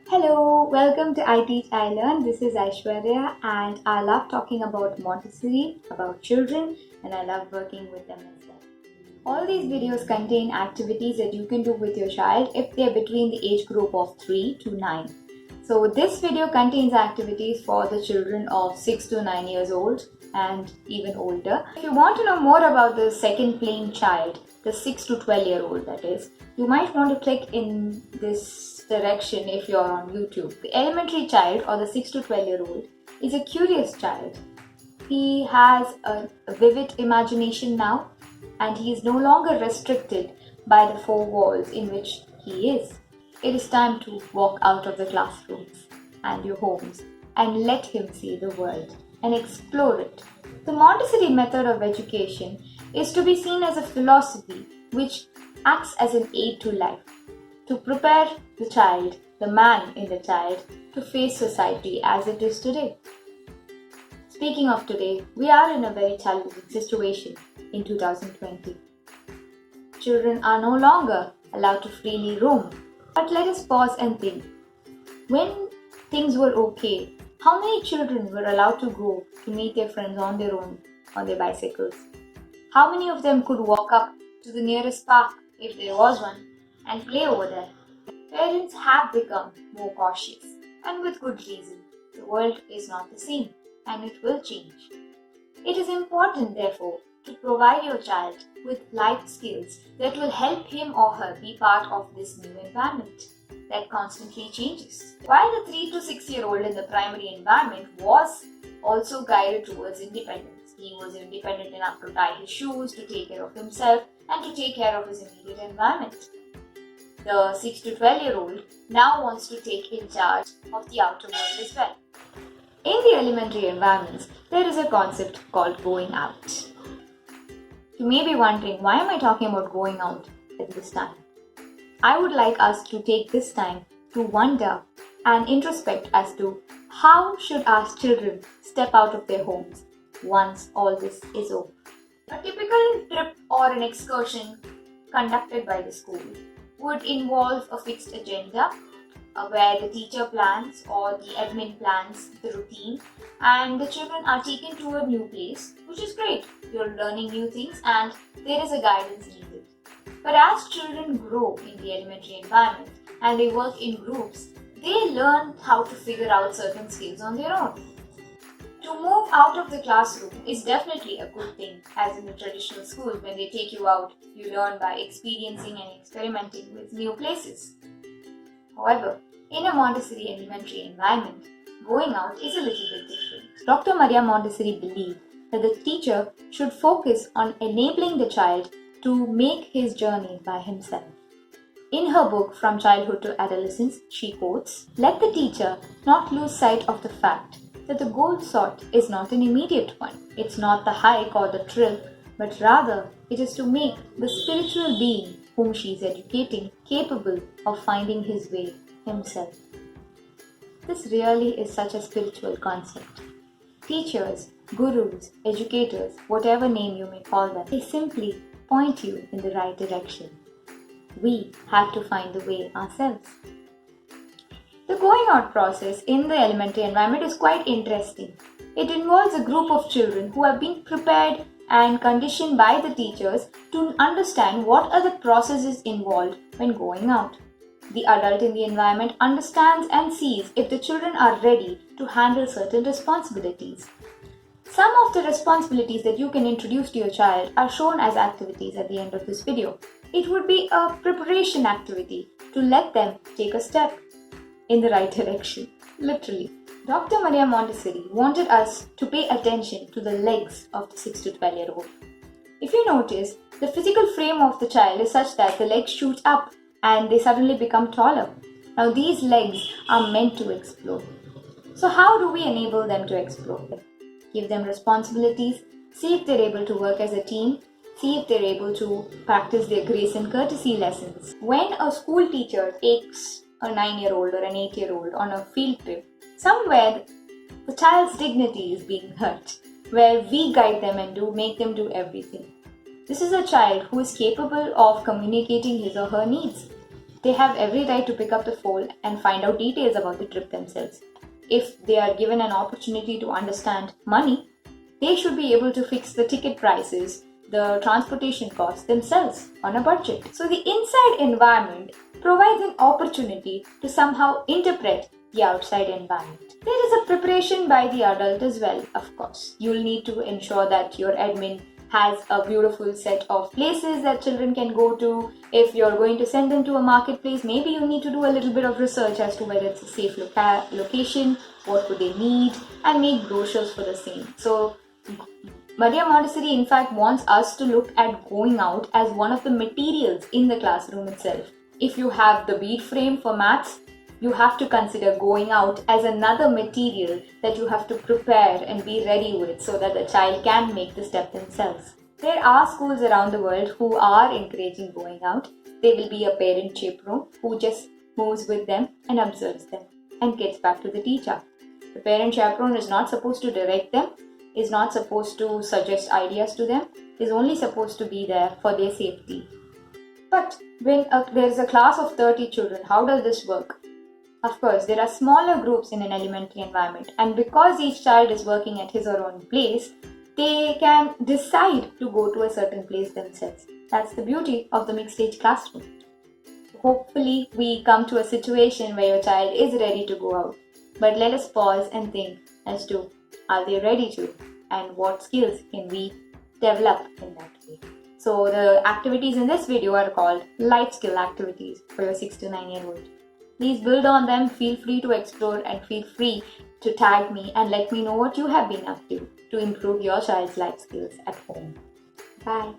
Hello, welcome to I Teach, I Learn. This is Aishwarya, and I love talking about Montessori, about children, and I love working with them as well. All these videos contain activities that you can do with your child if they are between the age group of 3 to 9. So, this video contains activities for the children of 6 to 9 years old and even older. If you want to know more about the second plane child, the 6 to 12-year-old that is, you might want to click in this direction if you're on YouTube. The elementary child or the 6 to 12-year-old is a curious child. He has a vivid imagination now, and he is no longer restricted by the four walls in which he is. It is time to walk out of the classrooms and your homes and let him see the world and explore it. The Montessori method of education is to be seen as a philosophy which acts as an aid to life, to prepare the child, the man in the child, to face society as it is today. Speaking of today, we are in a very challenging situation in 2020. Children are no longer allowed to freely roam. But let us pause and think. When things were okay, how many children were allowed to go to meet their friends on their own, on their bicycles? How many of them could walk up to the nearest park, if there was one, and play over there? Parents have become more cautious, and with good reason. The world is not the same, and it will change. It is important, therefore, to provide your child with life skills that will help him or her be part of this new environment that constantly changes. While the 3 to 6-year-old in the primary environment was also guided towards independence, he was independent enough to tie his shoes, to take care of himself, and to take care of his immediate environment. The 6 to 12-year-old now wants to take in charge of the outer world as well. In the elementary environments, there is a concept called going out. You may be wondering, why am I talking about going out at this time? I would like us to take this time to wonder and introspect as to how should our children step out of their homes once all this is over. A typical trip or an excursion conducted by the school would involve a fixed agenda where the teacher plans or the admin plans the routine, and the children are taken to a new place, which is great. You're learning new things and there is a guidance needed. But as children grow in the elementary environment and they work in groups, they learn how to figure out certain skills on their own. To move out of the classroom is definitely a good thing, as in the traditional schools. When they take you out, you learn by experiencing and experimenting with new places. However, in a Montessori elementary environment, going out is a little bit different. Dr. Maria Montessori believed that the teacher should focus on enabling the child to make his journey by himself. In her book, From Childhood to Adolescence, she quotes, "Let the teacher not lose sight of the fact that the goal sought is not an immediate one. It's not the hike or the thrill, but rather it is to make the spiritual being whom she is educating capable of finding his way himself." This really is such a spiritual concept. Teachers, gurus, educators, whatever name you may call them, they simply point you in the right direction. We have to find the way ourselves. The going out process in the elementary environment is quite interesting. It involves a group of children who have been prepared and conditioned by the teachers to understand what are the processes involved when going out. The adult in the environment understands and sees if the children are ready to handle certain responsibilities. Some of the responsibilities that you can introduce to your child are shown as activities at the end of this video. It would be a preparation activity to let them take a step in the right direction, literally. Dr. Maria Montessori wanted us to pay attention to the legs of the 6 to 12-year-old. If you notice, the physical frame of the child is such that the legs shoot up and they suddenly become taller. Now these legs are meant to explore. So how do we enable them to explore? Give them responsibilities, see if they're able to work as a team, see if they're able to practice their grace and courtesy lessons. When a school teacher takes a 9-year-old or an 8-year-old on a field trip, somewhere the child's dignity is being hurt, where we guide them and make them do everything. This is a child who is capable of communicating his or her needs. they have every right to pick up the phone and find out details about the trip themselves. If they are given an opportunity to understand money, they should be able to fix the ticket prices, the transportation costs themselves on a budget. So the inside environment provides an opportunity to somehow interpret the outside environment. There is a preparation by the adult as well, of course. You'll need to ensure that your admin has a beautiful set of places that children can go to. If you're going to send them to a marketplace, maybe you need to do a little bit of research as to whether it's a safe location, what would they need, and make brochures for the same. So Maria Montessori in fact wants us to look at going out as one of the materials in the classroom itself. If you have the bead frame for maths, you have to consider going out as another material that you have to prepare and be ready with so that the child can make the step themselves. There are schools around the world who are encouraging going out. There will be a parent chaperone who just moves with them and observes them and gets back to the teacher. The parent chaperone is not supposed to direct them, is not supposed to suggest ideas to them, is only supposed to be there for their safety. But when there is a class of 30 children, how does this work? Of course, there are smaller groups in an elementary environment, and because each child is working at his or her own place, they can decide to go to a certain place themselves. That's the beauty of the mixed age classroom. Hopefully, we come to a situation where your child is ready to go out. But let us pause and think as to, are they ready to, and what skills can we develop in that way? So the activities in this video are called life skill activities for your 6 to 9 year old. Please build on them, feel free to explore, and feel free to tag me and let me know what you have been up to improve your child's life skills at home. Bye.